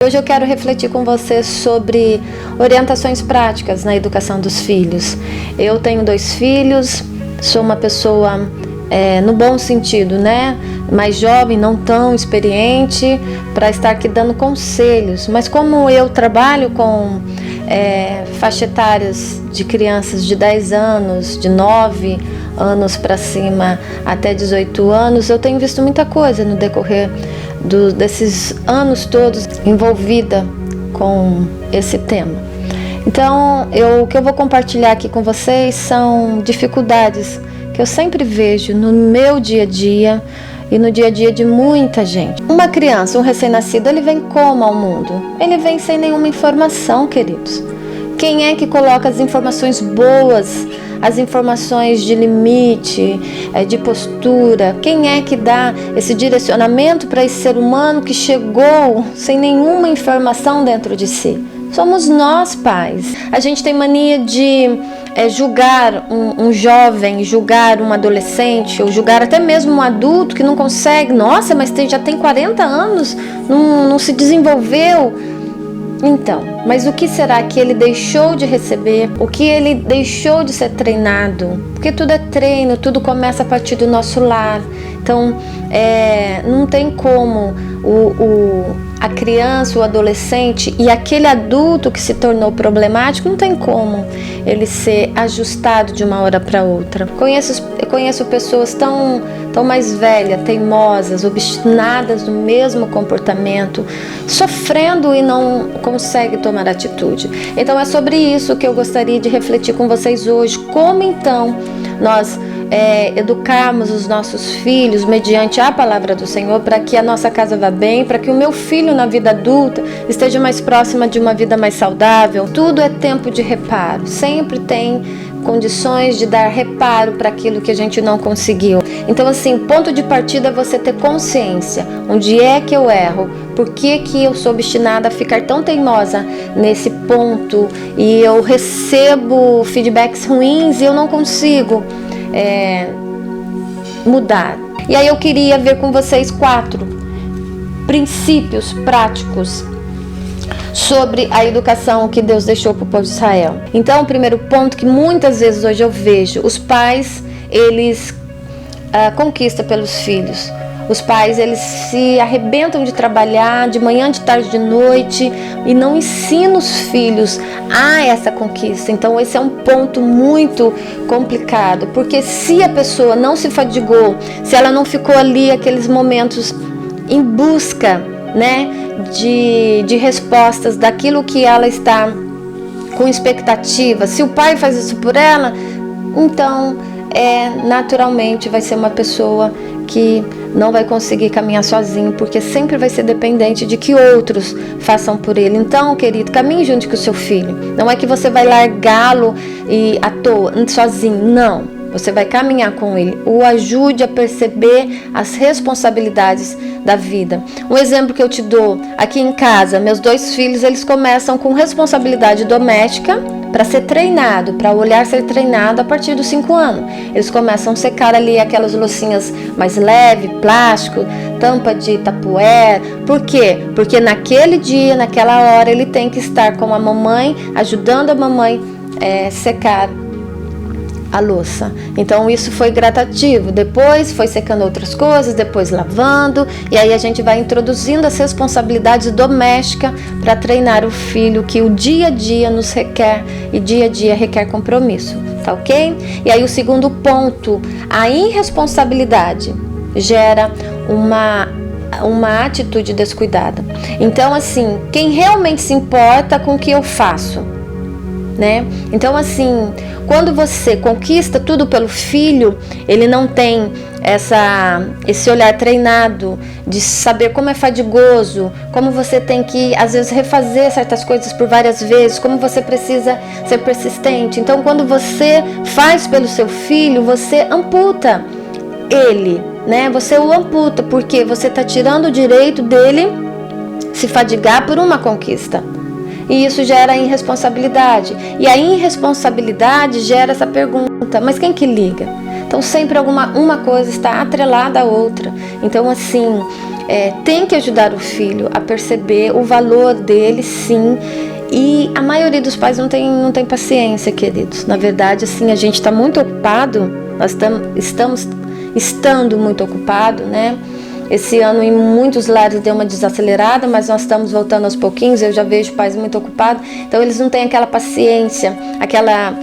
Hoje eu quero refletir com você sobre orientações práticas na educação dos filhos. Eu tenho 2 filhos, sou uma pessoa, no bom sentido, né? Mais jovem, não tão experiente, para estar aqui dando conselhos. Mas como eu trabalho com faixa etárias de crianças de 10 anos, de 9 anos para cima até 18 anos, eu tenho visto muita coisa no decorrer desses anos todos envolvida com esse tema. Então, o que eu vou compartilhar aqui com vocês são dificuldades que eu sempre vejo no meu dia a dia e no dia a dia de muita gente. Uma criança, um recém-nascido, ele vem como ao mundo? Ele vem sem nenhuma informação, queridos. Quem é que coloca as informações boas, as informações de limite, de postura? Quem é que dá esse direcionamento para esse ser humano que chegou sem nenhuma informação dentro de si? Somos nós, pais. A gente tem mania de julgar um jovem, julgar um adolescente, ou julgar até mesmo um adulto que não consegue. Nossa, mas já tem 40 anos, não se desenvolveu. Então, mas o que será que ele deixou de receber? O que ele deixou de ser treinado? Porque tudo é treino, tudo começa a partir do nosso lar. Então, não tem como a criança, o adolescente e aquele adulto que se tornou problemático, não tem como ele ser ajustado de uma hora para outra. Eu conheço pessoas tão mais velhas, teimosas, obstinadas no mesmo comportamento, sofrendo e não consegue tomar atitude. Então é sobre isso que eu gostaria de refletir com vocês hoje. Como então nós educarmos os nossos filhos mediante a palavra do Senhor, para que a nossa casa vá bem, para que o meu filho na vida adulta esteja mais próxima de uma vida mais saudável. Tudo é tempo de reparo, sempre tem condições de dar reparo para aquilo que a gente não conseguiu. Então assim, ponto de partida é você ter consciência, onde é que eu erro, por que eu sou obstinada a ficar tão teimosa nesse ponto e eu recebo feedbacks ruins e eu não consigo mudar. E aí eu queria ver com vocês 4 princípios práticos sobre a educação que Deus deixou para o povo de Israel. Então, o primeiro ponto que muitas vezes hoje eu vejo, os pais, eles conquistam pelos filhos. Os pais, eles se arrebentam de trabalhar de manhã, de tarde, de noite e não ensinam os filhos a essa conquista. Então esse é um ponto muito complicado, porque se a pessoa não se fadigou, se ela não ficou ali aqueles momentos em busca, né, de respostas daquilo que ela está com expectativa, se o pai faz isso por ela, então naturalmente vai ser uma pessoa que não vai conseguir caminhar sozinho, porque sempre vai ser dependente de que outros façam por ele. Então, querido, caminhe junto com o seu filho. Não é que você vai largá-lo à toa, sozinho, não. Você vai caminhar com ele, o ajude a perceber as responsabilidades da vida. Um exemplo que eu te dou, aqui em casa, meus 2 filhos, eles começam com responsabilidade doméstica para ser treinado, para o olhar ser treinado a partir dos 5 anos. Eles começam a secar ali aquelas loucinhas mais leves, plástico, tampa de tapuér. Por quê? Porque naquele dia, naquela hora, ele tem que estar com a mamãe, ajudando a mamãe secar a louça. Então isso foi gradativo, depois foi secando outras coisas, depois lavando, e aí a gente vai introduzindo as responsabilidades domésticas para treinar o filho, que o dia a dia nos requer, e dia a dia requer compromisso, tá ok? E aí o segundo ponto, a irresponsabilidade gera uma atitude descuidada. Então assim, quem realmente se importa com o que eu faço, né? Então assim, quando você conquista tudo pelo filho, ele não tem esse olhar treinado de saber como é fadigoso, como você tem que às vezes refazer certas coisas por várias vezes, como você precisa ser persistente. Então quando você faz pelo seu filho, você amputa ele, né? Você o amputa, porque você está tirando o direito dele se fadigar por uma conquista. E isso gera irresponsabilidade. E a irresponsabilidade gera essa pergunta, mas quem que liga? Então sempre uma coisa está atrelada à outra. Então assim, tem que ajudar o filho a perceber o valor dele, sim. E a maioria dos pais não tem paciência, queridos. Na verdade, assim, a gente está muito ocupado, nós estamos estando muito ocupado, né? Esse ano em muitos lares deu uma desacelerada, mas nós estamos voltando aos pouquinhos. Eu já vejo pais muito ocupados, então eles não têm aquela paciência, aquela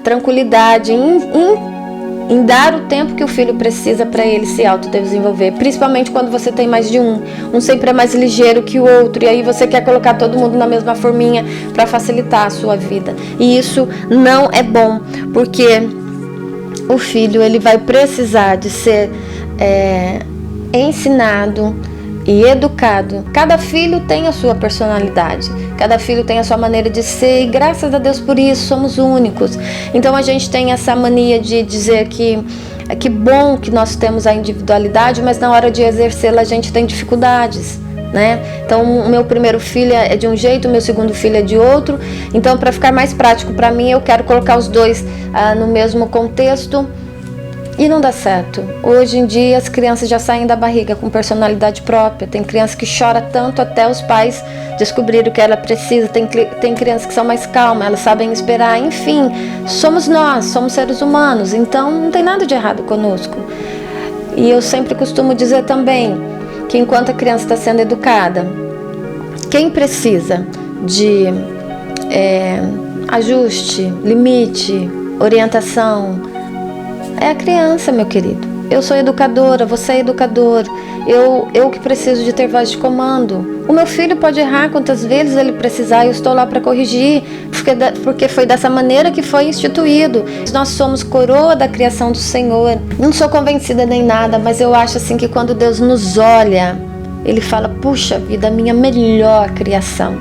tranquilidade em dar o tempo que o filho precisa para ele se autodesenvolver, principalmente quando você tem mais de um sempre é mais ligeiro que o outro, e aí você quer colocar todo mundo na mesma forminha para facilitar a sua vida, e isso não é bom, porque o filho ele vai precisar de ser ensinado e educado. Cada filho tem a sua personalidade, cada filho tem a sua maneira de ser, e graças a Deus por isso somos únicos. Então a gente tem essa mania de dizer que bom que nós temos a individualidade, mas na hora de exercê-la a gente tem dificuldades, né? Então o meu primeiro filho é de um jeito, o meu segundo filho é de outro. Então, para ficar mais prático para mim, eu quero colocar os dois no mesmo contexto. E não dá certo. Hoje em dia as crianças já saem da barriga com personalidade própria. Tem criança que chora tanto até os pais descobrirem o que ela precisa. Tem crianças que são mais calmas, elas sabem esperar. Enfim, somos nós, somos seres humanos. Então não tem nada de errado conosco. E eu sempre costumo dizer também que enquanto a criança está sendo educada, quem precisa de ajuste, limite, orientação, é a criança, meu querido. Eu sou educadora, você é educador. Eu que preciso de ter voz de comando. O meu filho pode errar quantas vezes ele precisar, e eu estou lá para corrigir, porque foi dessa maneira que foi instituído. Nós somos coroa da criação do Senhor. Não sou convencida nem nada, mas eu acho assim que quando Deus nos olha, Ele fala: puxa vida, a minha melhor criação,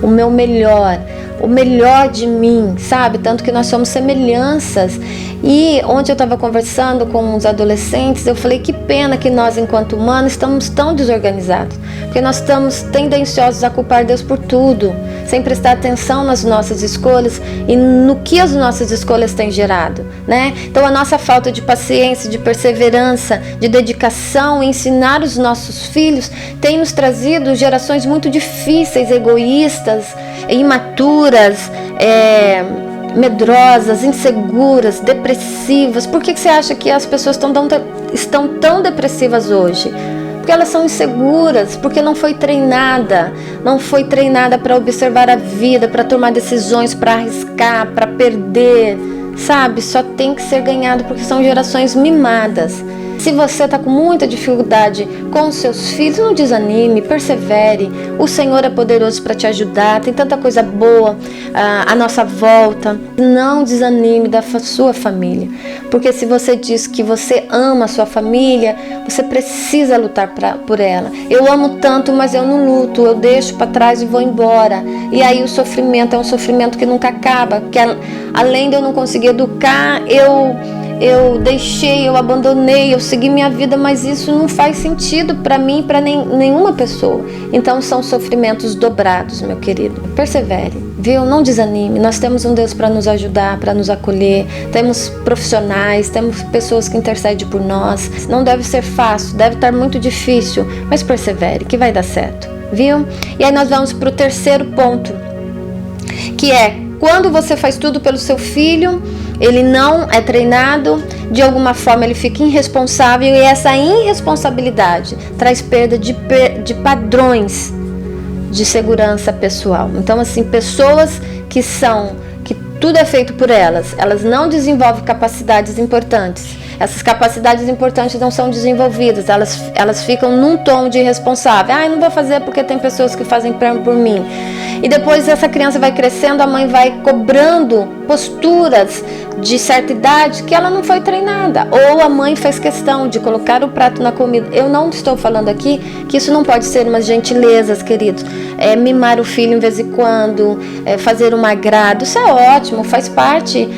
o meu melhor, o melhor de mim, sabe? Tanto que nós somos semelhanças. E ontem eu estava conversando com uns adolescentes, eu falei: que pena que nós, enquanto humanos, estamos tão desorganizados, porque nós estamos tendenciosos a culpar Deus por tudo, sem prestar atenção nas nossas escolhas e no que as nossas escolhas têm gerado, né? Então a nossa falta de paciência, de perseverança, de dedicação em ensinar os nossos filhos tem nos trazido gerações muito difíceis, egoístas, imaturas, medrosas, inseguras, depressivas. Por que você acha que as pessoas estão tão depressivas hoje? Porque elas são inseguras, porque não foi treinada para observar a vida, para tomar decisões, para arriscar, para perder, sabe? Só tem que ser ganhado, porque são gerações mimadas. Se você está com muita dificuldade com os seus filhos, não desanime, persevere. O Senhor é poderoso para te ajudar, tem tanta coisa boa à nossa volta. Não desanime da sua família, porque se você diz que você ama a sua família, você precisa lutar por ela. Eu amo tanto, mas eu não luto, eu deixo para trás e vou embora. E aí o sofrimento é um sofrimento que nunca acaba, porque além de eu não conseguir educar, eu deixei, eu abandonei, eu segui minha vida, mas isso não faz sentido para mim e para nenhuma pessoa. Então são sofrimentos dobrados, meu querido. Persevere, viu? Não desanime. Nós temos um Deus para nos ajudar, para nos acolher. Temos profissionais, temos pessoas que intercedem por nós. Não deve ser fácil, deve estar muito difícil, mas persevere, que vai dar certo, viu? E aí nós vamos para o terceiro ponto, que é: quando você faz tudo pelo seu filho, ele não é treinado, de alguma forma ele fica irresponsável, e essa irresponsabilidade traz perda de padrões de segurança pessoal. Então, assim, pessoas que tudo é feito por elas não desenvolvem capacidades importantes. Essas capacidades importantes não são desenvolvidas, elas ficam num tom de irresponsável. Eu não vou fazer porque tem pessoas que fazem por mim. E depois essa criança vai crescendo, a mãe vai cobrando posturas de certa idade que ela não foi treinada. Ou a mãe fez questão de colocar o prato na comida. Eu não estou falando aqui que isso não pode ser umas gentilezas, queridos. Mimar o filho em vez em quando, fazer um agrado. Isso é ótimo, faz parte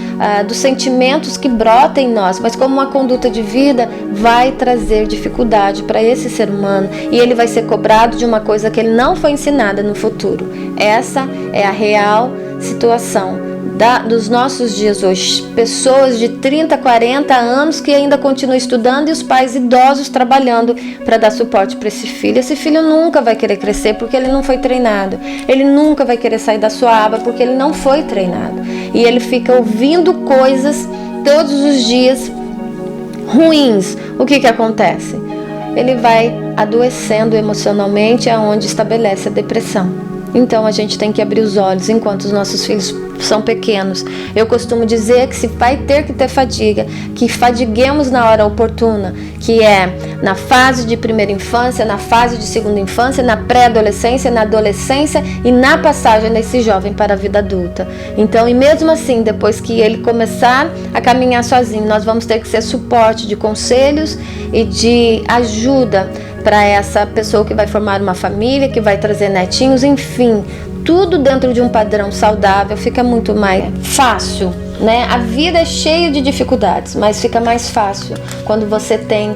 dos sentimentos que brotam em nós. Mas como uma conduta de vida, vai trazer dificuldade para esse ser humano. E ele vai ser cobrado de uma coisa que ele não foi ensinada no futuro. Essa é a real situação dos nossos dias hoje. Pessoas de 30, 40 anos que ainda continuam estudando e os pais idosos trabalhando para dar suporte para esse filho. Esse filho nunca vai querer crescer porque ele não foi treinado. Ele nunca vai querer sair da sua aba porque ele não foi treinado. E ele fica ouvindo coisas todos os dias ruins. O que acontece? Ele vai adoecendo emocionalmente, aonde estabelece a depressão. Então a gente tem que abrir os olhos enquanto os nossos filhos são pequenos. Eu costumo dizer que se vai ter que ter fadiga, que fadiguemos na hora oportuna, que é na fase de primeira infância, na fase de segunda infância, na pré-adolescência, na adolescência e na passagem desse jovem para a vida adulta. Então, e mesmo assim, depois que ele começar a caminhar sozinho, nós vamos ter que ser suporte de conselhos e de ajuda para essa pessoa que vai formar uma família, que vai trazer netinhos, enfim, tudo dentro de um padrão saudável fica muito mais fácil, né? A vida é cheia de dificuldades, mas fica mais fácil quando você tem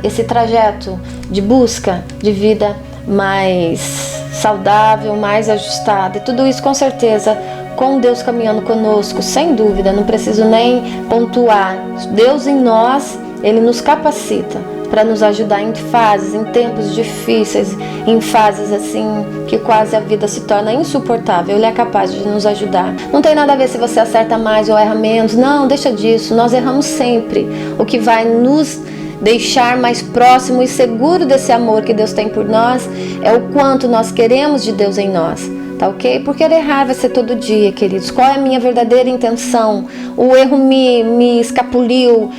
esse trajeto de busca de vida mais saudável, mais ajustada, e tudo isso com certeza com Deus caminhando conosco, sem dúvida, não preciso nem pontuar. Deus em nós, Ele nos capacita para nos ajudar em fases, em tempos difíceis, em fases assim que quase a vida se torna insuportável. Ele é capaz de nos ajudar. Não tem nada a ver se você acerta mais ou erra menos. Não, deixa disso. Nós erramos sempre. O que vai nos deixar mais próximo e seguro desse amor que Deus tem por nós é o quanto nós queremos de Deus em nós. Tá ok? Porque errar vai ser todo dia, queridos. Qual é a minha verdadeira intenção? O erro me escapuliu,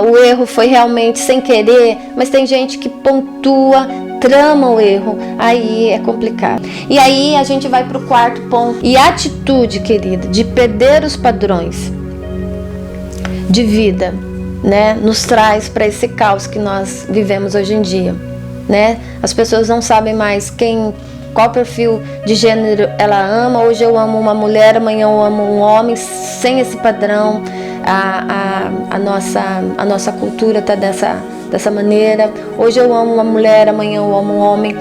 o erro foi realmente sem querer, mas tem gente que pontua, trama o erro, aí é complicado. E aí a gente vai para o quarto ponto. E a atitude, querida, de perder os padrões de vida, né, nos traz para esse caos que nós vivemos hoje em dia, né? As pessoas não sabem mais qual perfil de gênero ela ama. Hoje eu amo uma mulher, amanhã eu amo um homem, sem esse padrão. A nossa cultura está dessa maneira. Hoje eu amo uma mulher, amanhã eu amo um homem.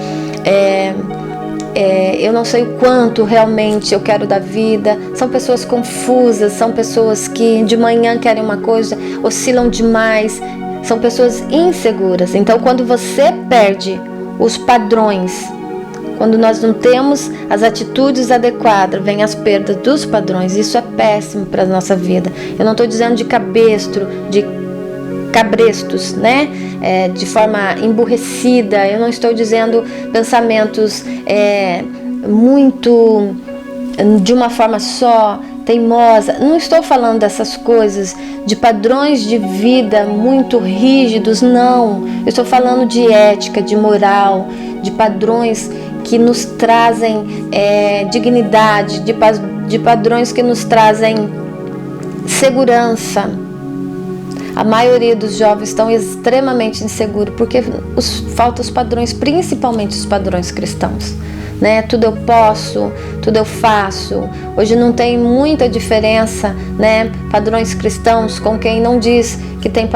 Eu não sei o quanto realmente eu quero da vida. São pessoas confusas, são pessoas que de manhã querem uma coisa, oscilam demais, são pessoas inseguras. Então quando você perde os padrões, quando nós não temos as atitudes adequadas, vem as perdas dos padrões. Isso é péssimo para a nossa vida. Eu não estou dizendo de cabrestos, né? De forma emburrecida. Eu não estou dizendo pensamentos muito de uma forma só, teimosa. Não estou falando dessas coisas, de padrões de vida muito rígidos, não. Eu estou falando de ética, de moral, de padrões que nos trazem dignidade, de padrões que nos trazem segurança. A maioria dos jovens estão extremamente inseguros porque faltam os padrões, principalmente os padrões cristãos, né? Tudo eu posso, tudo eu faço. Hoje não tem muita diferença, né? Padrões cristãos com quem não diz que tem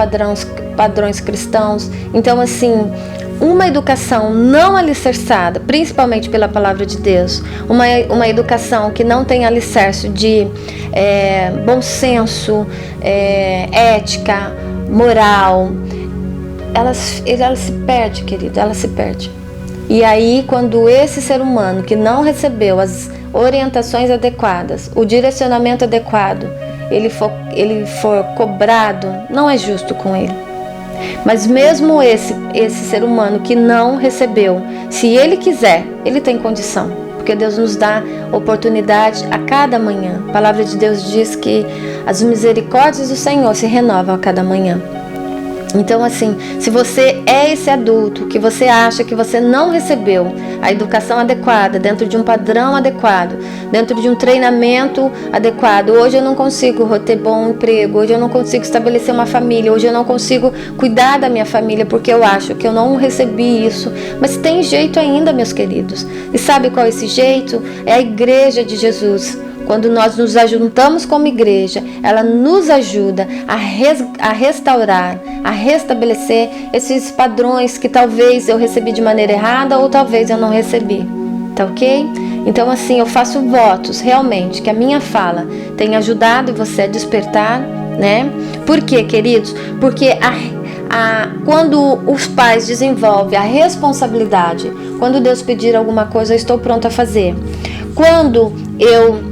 padrões cristãos. Então, assim, uma educação não alicerçada, principalmente pela palavra de Deus, uma educação que não tem alicerce de bom senso, ética, moral, ela se perde, querido, ela se perde. E aí, quando esse ser humano que não recebeu as orientações adequadas, o direcionamento adequado, ele for cobrado, não é justo com ele. Mas mesmo esse ser humano que não recebeu, se ele quiser, ele tem condição, porque Deus nos dá oportunidade a cada manhã. A palavra de Deus diz que as misericórdias do Senhor se renovam a cada manhã. Então, assim, se você é esse adulto que você acha que você não recebeu a educação adequada, dentro de um padrão adequado, dentro de um treinamento adequado, hoje eu não consigo ter bom emprego, hoje eu não consigo estabelecer uma família, hoje eu não consigo cuidar da minha família porque eu acho que eu não recebi isso. Mas tem jeito ainda, meus queridos. E sabe qual é esse jeito? É a igreja de Jesus. Quando nós nos ajuntamos como igreja, ela nos ajuda a restaurar, a restabelecer esses padrões que talvez eu recebi de maneira errada ou talvez eu não recebi. tá ok? Então assim, eu faço votos realmente que a minha fala tenha ajudado você a despertar, né? Por quê, queridos? Porque quando os pais desenvolvem a responsabilidade, quando Deus pedir alguma coisa, eu estou pronto a fazer. Quando eu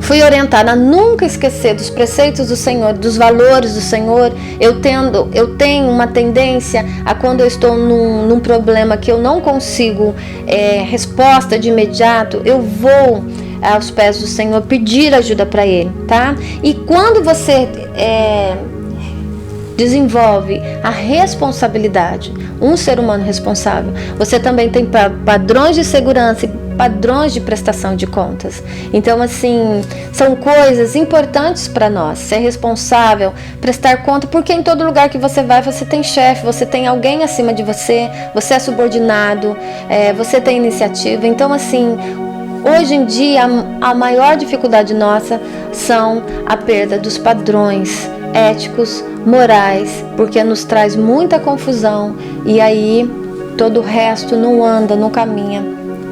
fui orientada a nunca esquecer dos preceitos do Senhor, dos valores do Senhor, eu tenho uma tendência a, quando eu estou num problema que eu não consigo resposta de imediato, eu vou aos pés do Senhor pedir ajuda para Ele, tá? E quando você desenvolve a responsabilidade, um ser humano responsável, você também tem padrões de segurança e padrões de prestação de contas. Então assim, são coisas importantes para nós, ser responsável, prestar conta, porque em todo lugar que você vai, você tem chefe, você tem alguém acima de você, você é subordinado, você tem iniciativa. Então assim, hoje em dia a maior dificuldade nossa são a perda dos padrões éticos, morais, porque nos traz muita confusão e aí todo o resto não anda, não caminha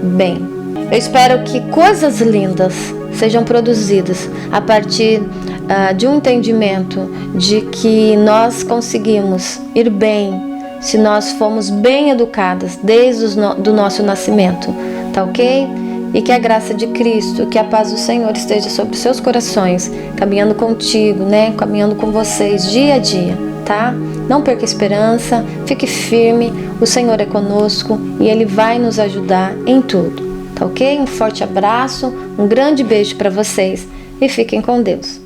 bem. Eu espero que coisas lindas sejam produzidas a partir de um entendimento de que nós conseguimos ir bem se nós fomos bem educadas desde do nosso nascimento, tá ok? E que a graça de Cristo, que a paz do Senhor esteja sobre seus corações, caminhando contigo, né? Caminhando com vocês dia a dia, tá? Não perca a esperança, fique firme, o Senhor é conosco e Ele vai nos ajudar em tudo, tá ok? Um forte abraço, um grande beijo para vocês e fiquem com Deus.